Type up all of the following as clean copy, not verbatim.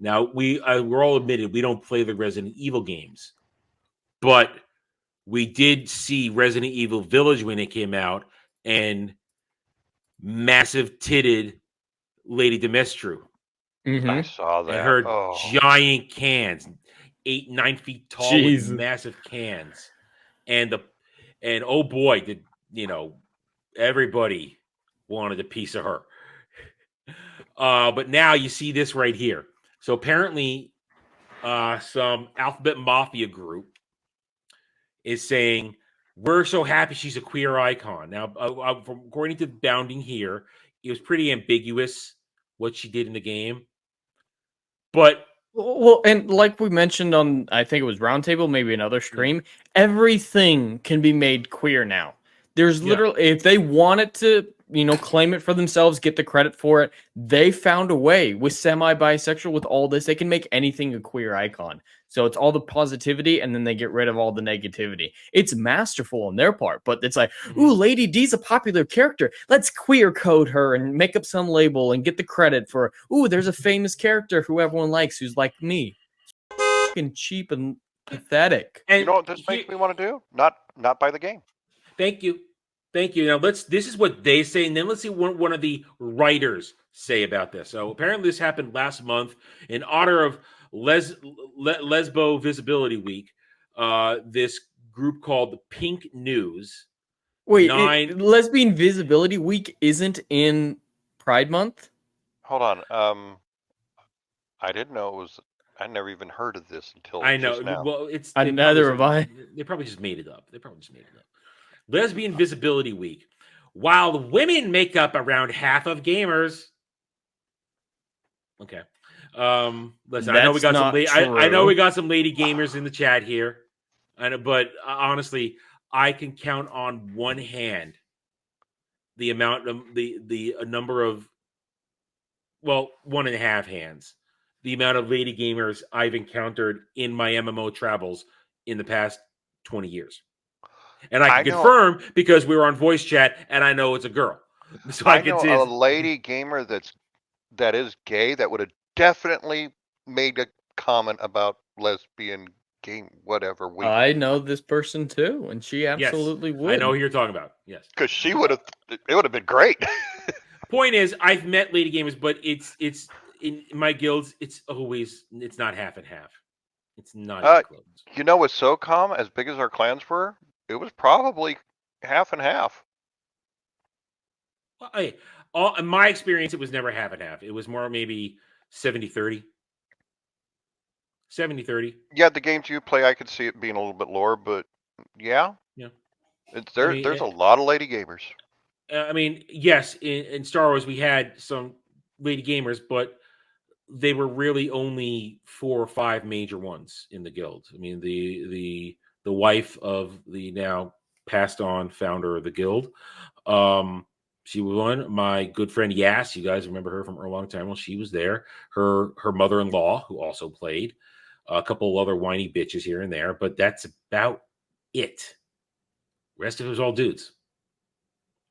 Now we're all admitted we don't play the Resident Evil games, but we did see Resident Evil Village when it came out, and massive titted Lady Dimitrescu I saw and that. her giant cans, 8-9 feet tall with massive cans, and oh boy, did everybody wanted a piece of her. But now you see this right here. So apparently, some Alphabet Mafia group is saying, we're so happy she's a queer icon. Now, according to Bounding here, it was pretty ambiguous what she did in the game. But well, and like we mentioned on, I think it was Roundtable, maybe another stream, everything can be made queer now. There's literally, if they wanted to, claim it for themselves, get the credit for it, they found a way with semi-bisexual, with all this, they can make anything a queer icon. So it's all the positivity, and then they get rid of all the negativity. It's masterful on their part, but it's like, ooh, Lady D's a popular character. Let's queer code her and make up some label and get the credit for, ooh, there's a famous character who everyone likes who's like me. It's fucking cheap and pathetic. And you know what this makes me want to do? Not buy the game. Thank you. Now this is what they say, and then let's see what one of the writers say about this. So apparently this happened last month in honor of Lesbo Visibility Week. This group called the Pink News. Wait, Lesbian Visibility Week isn't in Pride Month? Hold on. I didn't know it was. I never even heard of this until just now. Well, it's neither have I. They probably just made it up. Lesbian Visibility Week. While women make up around half of gamers. Okay. Listen, I know we got some. I know we got some lady gamers in the chat here, but honestly, I can count on one hand the amount of the number of, well, 1.5 hands, the amount of lady gamers I've encountered in my MMO travels in the past 20 years. And I can confirm because we were on voice chat, and I know it's a girl. So I know a lady gamer that is gay that would have definitely made a comment about lesbian game, whatever. I know this person too, and she absolutely would. I know who you're talking about. Yes, because she would have. It would have been great. Point is, I've met lady gamers, but it's in my guilds. It's not half and half. It's not even close. With SOCOM, as big as our clans were, it was probably half and half. Well, in my experience, it was never half and half. It was more maybe 70-30. 70-30. Yeah, the games you play, I could see it being a little bit lower, but yeah. There's a lot of lady gamers. Yes, in Star Wars we had some lady gamers, but they were really only 4 or 5 major ones in the guild. I mean, the wife of the now passed on founder of the guild. She was one. My good friend Yas, you guys remember her from a long time. Well, she was there. Her mother-in-law, who also played. A couple of other whiny bitches here and there, but that's about it. Rest of it was all dudes.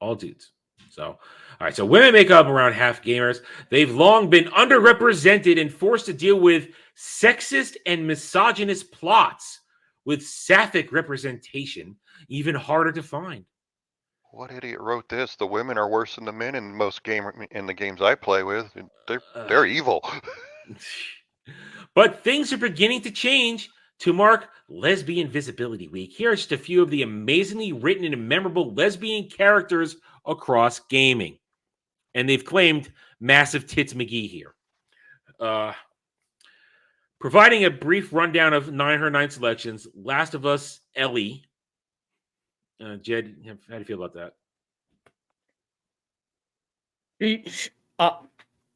All dudes. So, all right. So women make up around half gamers. They've long been underrepresented and forced to deal with sexist and misogynist plots, with sapphic representation even harder to find. What idiot wrote this? The women are worse than the men in in the games I play with. They're evil. But things are beginning to change. To mark Lesbian Visibility Week, here are just a few of the amazingly written and memorable lesbian characters across gaming. And they've claimed Massive Tits McGee here. Providing a brief rundown of her 9 selections, Last of Us Ellie. Jed, how do you feel about that?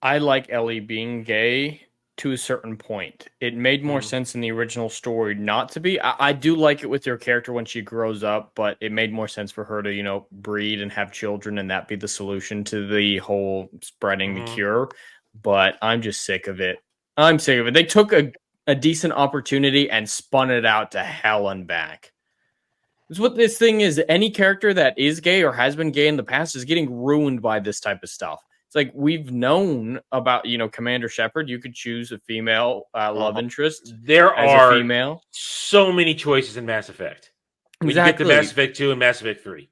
I like Ellie being gay to a certain point. It made more sense in the original story not to be. I do like it with your character when she grows up, but it made more sense for her to, breed and have children and that be the solution to the whole spreading the cure. But I'm just sick of it. They took a decent opportunity and spun it out to hell and back. That's what this thing is. Any character that is gay or has been gay in the past is getting ruined by this type of stuff. It's like we've known about, Commander Shepard. You could choose a female love interest There as a are female. so many choices in Mass Effect. When you get to Exactly. Mass Effect 2 and Mass Effect 3.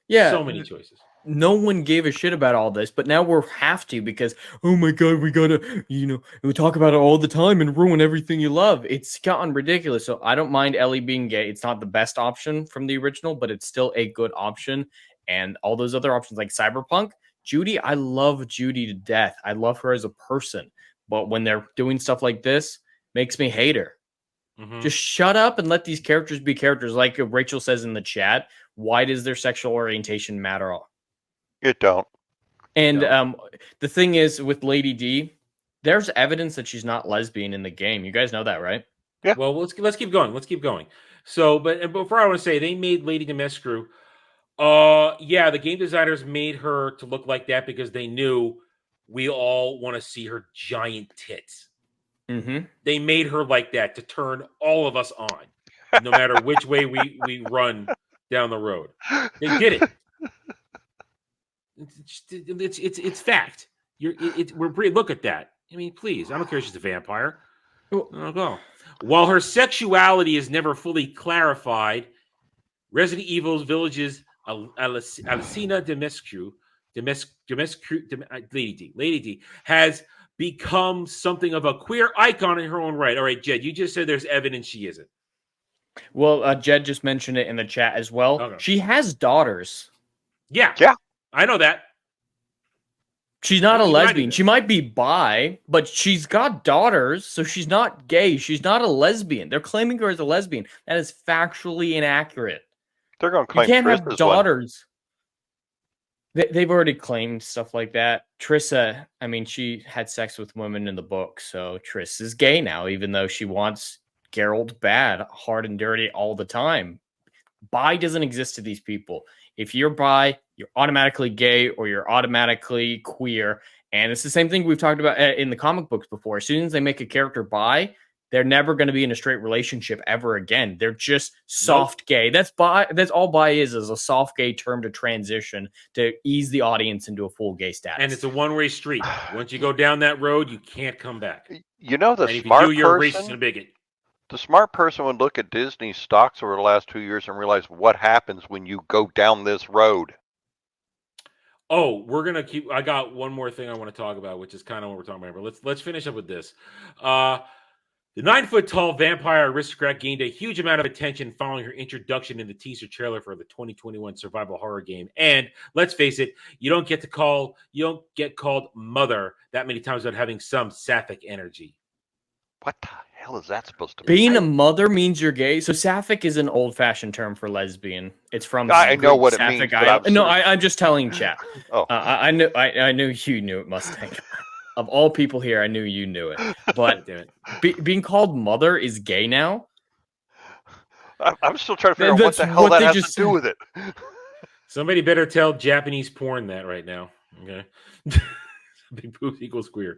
Yeah. So many choices. No one gave a shit about all this, but now we're have to because, oh my god, we gotta, we talk about it all the time and ruin everything you love. It's gotten ridiculous. So I don't mind Ellie being gay. It's not the best option from the original, but it's still a good option. And all those other options like Cyberpunk, Judy, I love Judy to death. I love her as a person. But when they're doing stuff like this, makes me hate her. Just shut up and let these characters be characters. Like Rachel says in the chat, why does their sexual orientation matter? It don't. And the thing is with Lady D, there's evidence that she's not lesbian in the game. You guys know that, right? Yeah. Well, let's keep going. Let's keep going. So, but before I want to say, they made Lady Dimitrescu. Yeah, the game designers made her to look like that because they knew we all want to see her giant tits. Mm-hmm. They made her like that to turn all of us on, no matter which way we run down the road. They did it. It's fact. We're pretty. Look at that. I mean, please. I don't care if she's a vampire. I'll go. While her sexuality is never fully clarified, Resident Evil's Village's Alicina Dimitrescu, Lady D, has become something of a queer icon in her own right. All right, Jed, you just said there's evidence she isn't. Well, Jed just mentioned it in the chat as well. Okay. She has daughters. Yeah. I know that. She's not a lesbian. She might be bi, but she's got daughters, so she's not gay. She's not a lesbian. They're claiming her as a lesbian. That is factually inaccurate. They're going to claim you can't Triss have daughters. They've already claimed stuff like that. Trissa, I mean, she had sex with women in the book, so Triss is gay now, even though she wants Geralt bad, hard and dirty all the time. Bi doesn't exist to these people. If you're bi, you're automatically gay or you're automatically queer. And it's the same thing we've talked about in the comic books before. As soon as they make a character bi, they're never going to be in a straight relationship ever again. They're just soft gay. That's bi. That's all bi is a soft gay term to transition to ease the audience into a full gay status. And it's a one-way street. Once you go down that road, you can't come back. You know, the and smart if you do, you're person, a racist and a bigot. The smart person would look at Disney stocks over the last 2 years and realize what happens when you go down this road. Oh, we're gonna keep. I got one more thing I want to talk about, which is kind of what we're talking about. But let's finish up with this. The 9-foot-tall vampire aristocrat gained a huge amount of attention following her introduction in the teaser trailer for the 2021 survival horror game. And let's face it, you don't get called mother that many times without having some sapphic energy. What the hell is that supposed to mean? Being a mother means you're gay. So sapphic is an old-fashioned term for lesbian. It's from I know what it means. I'm just telling chat. Oh, I knew you knew it, Mustang. Of all people here, I knew you knew it. But being called mother is gay now. I'm still trying to figure out what the hell that has to do with it. Somebody better tell Japanese porn that right now. Okay, big boobs equals queer.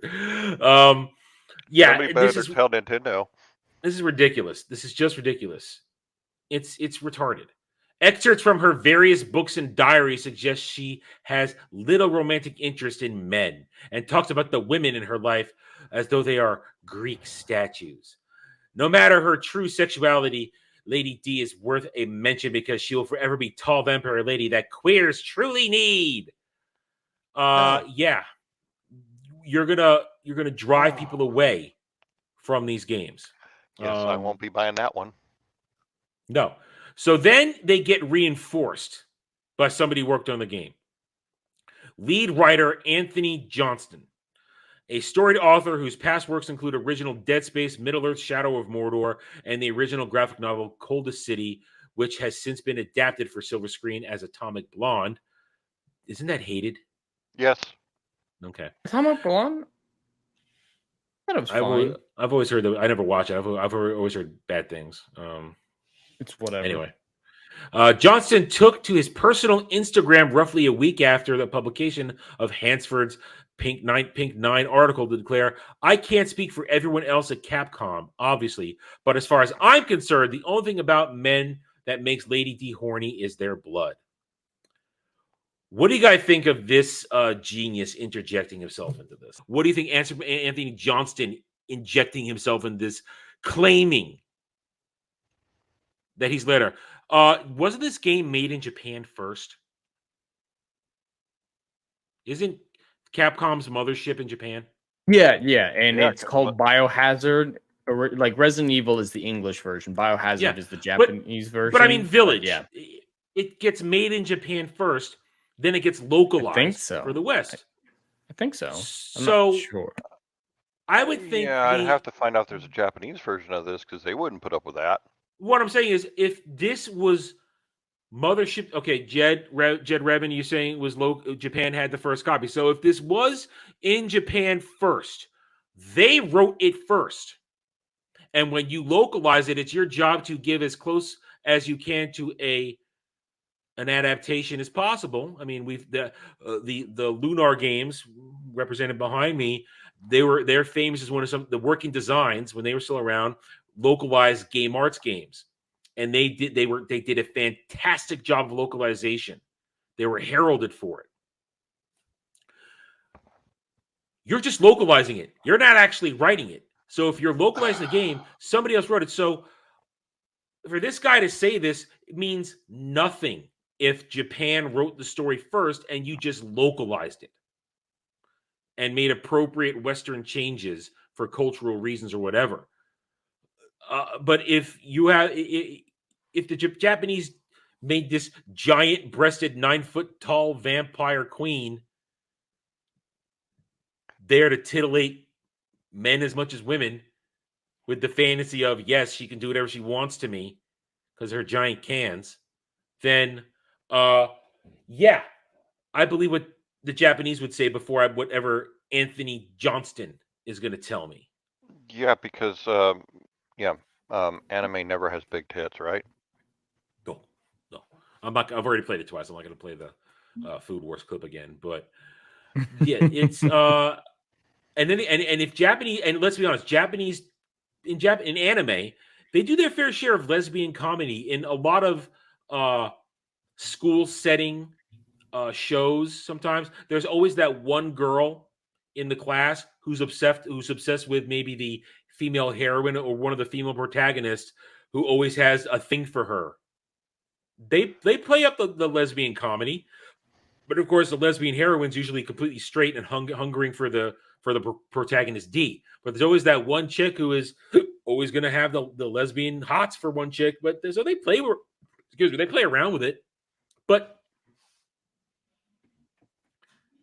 Yeah, somebody better tell Nintendo. This is ridiculous. This is just ridiculous. It's retarded. Excerpts from her various books and diaries suggest she has little romantic interest in men and talks about the women in her life as though they are Greek statues. No matter her true sexuality, Lady D is worth a mention because she will forever be tall vampire lady that queers truly need. Yeah. You're gonna drive people away from these games. Yes, I won't be buying that one. No. So then they get reinforced by somebody who worked on the game. Lead writer Anthony Johnston, a storied author whose past works include original Dead Space, Middle-earth: Shadow of Mordor, and the original graphic novel Coldest City, which has since been adapted for silver screen as Atomic Blonde. Isn't that hated? Yes. Okay. Atomic Blonde? That was fine. I've always heard that. I never watched it. I've always heard bad things. It's whatever. Anyway, Johnston took to his personal Instagram roughly a week after the publication of Hansford's Pink 9 article to declare, "I can't speak for everyone else at Capcom, obviously, but as far as I'm concerned, the only thing about men that makes Lady D horny is their blood." What do you guys think of this genius interjecting himself into this? What do you think Anthony Johnston injecting himself in this, claiming that he's later? Wasn't this game made in Japan first? Isn't Capcom's mothership in Japan? Yeah, and Yeah, it's called Biohazard. Like Resident Evil is the English version. Biohazard is the Japanese version. But I mean, Village. Yeah, it gets made in Japan first, then it gets localized for the West. I think so. I'm So not sure. I would think. Yeah, I'd have to find out if there's a Japanese version of this because they wouldn't put up with that. What I'm saying is, if this was mothership, okay, Jed Revin, you saying was Japan had the first copy. So if this was in Japan first, they wrote it first. And when you localize it, it's your job to give as close as you can to an adaptation as possible. I mean, the Lunar games represented behind me. They're famous as one of the Working Designs when they were still around, localized Game Arts games, and they did a fantastic job of localization. They were heralded for it. You're just localizing it. You're not actually writing it. So if you're localizing the game, somebody else wrote it. So for this guy to say this, it means nothing if Japan wrote the story first and you just localized it and made appropriate Western changes for cultural reasons or whatever. But if the Japanese made this giant-breasted, 9-foot-tall vampire queen there to titillate men as much as women with the fantasy of, yes, she can do whatever she wants to me because her giant cans, then yeah, I believe what the Japanese would say before whatever Anthony Johnston is going to tell me. Yeah, because anime never has big tits, right? No. I've already played it twice. I'm not going to play the Food Wars clip again, but yeah, it's and if Japanese, and let's be honest, Japanese in anime, they do their fair share of lesbian comedy in a lot of school setting shows. Sometimes there's always that one girl in the class who's obsessed with maybe the female heroine or one of the female protagonists who always has a thing for her. They play up the lesbian comedy, but of course the lesbian heroine's usually completely straight and hungering for the protagonist D. But there's always that one chick who is always going to have the lesbian hots for one chick. But so they play around with it. But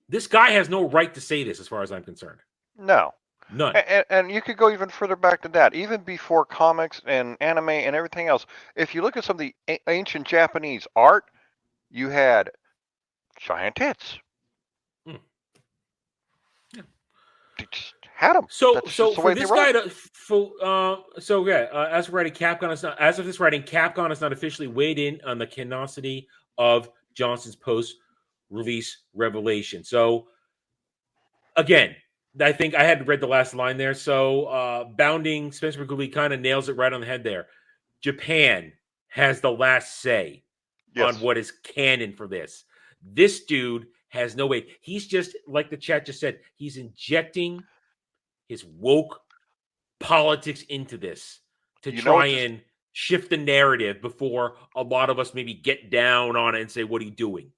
this guy has no right to say this, as far as I'm concerned. No. None. And you could go even further back than that, even before comics and anime and everything else. If you look at some of the ancient Japanese art, you had giant tits. Yeah. They just had them. So for this guy to as of writing, Capcom is not, as of this writing, Capcom has not officially weighed in on the canonicity of Johnson's post-release revelation. So again, I think I had read the last line there. So Bounding Spencer McGooley kind of nails it right on the head there. Japan has the last say on what is canon for this. This dude has no weight. He's just, like the chat just said, he's injecting his woke politics into this to try and shift the narrative before a lot of us maybe get down on it and say, what are you doing?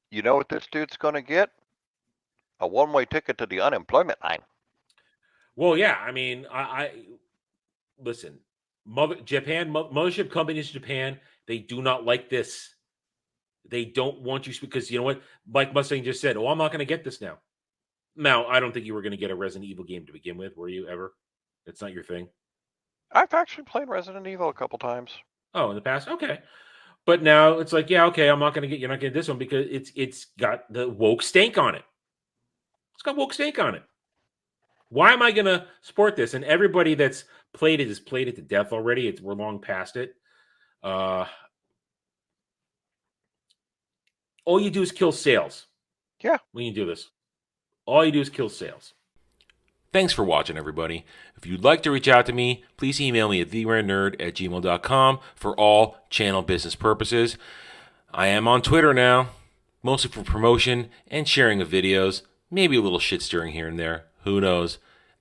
You know what this dude's going to get? A one-way ticket to the unemployment line. Well, yeah. I mean, I listen, mothership companies in Japan, they do not like this. They don't want you, because you know what? Like Mustang just said, I'm not going to get this now. Now, I don't think you were going to get a Resident Evil game to begin with, were you ever? That's not your thing. I've actually played Resident Evil a couple times. Oh, in the past? Okay. But now it's like, yeah, okay, you're not going to get this one because it's got the woke stank on it. It's got woke stank on it. Why am I going to support this? And everybody that's played it has played it to death already. We're long past it. All you do is kill sales. Yeah. When you do this. All you do is kill sales. Thanks for watching, everybody. If you'd like to reach out to me, please email me at theranernerd@gmail.com for all channel business purposes. I am on Twitter now. mostly for promotion and sharing of videos, maybe a little shit stirring here and there, who knows,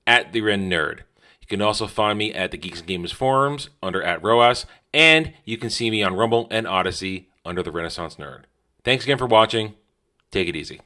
at The Ren Nerd. You can also find me at the Geeks and Gamers forums under @ROAS, and you can see me on Rumble and Odyssey under the Renaissance Nerd. Thanks again for watching. Take it easy.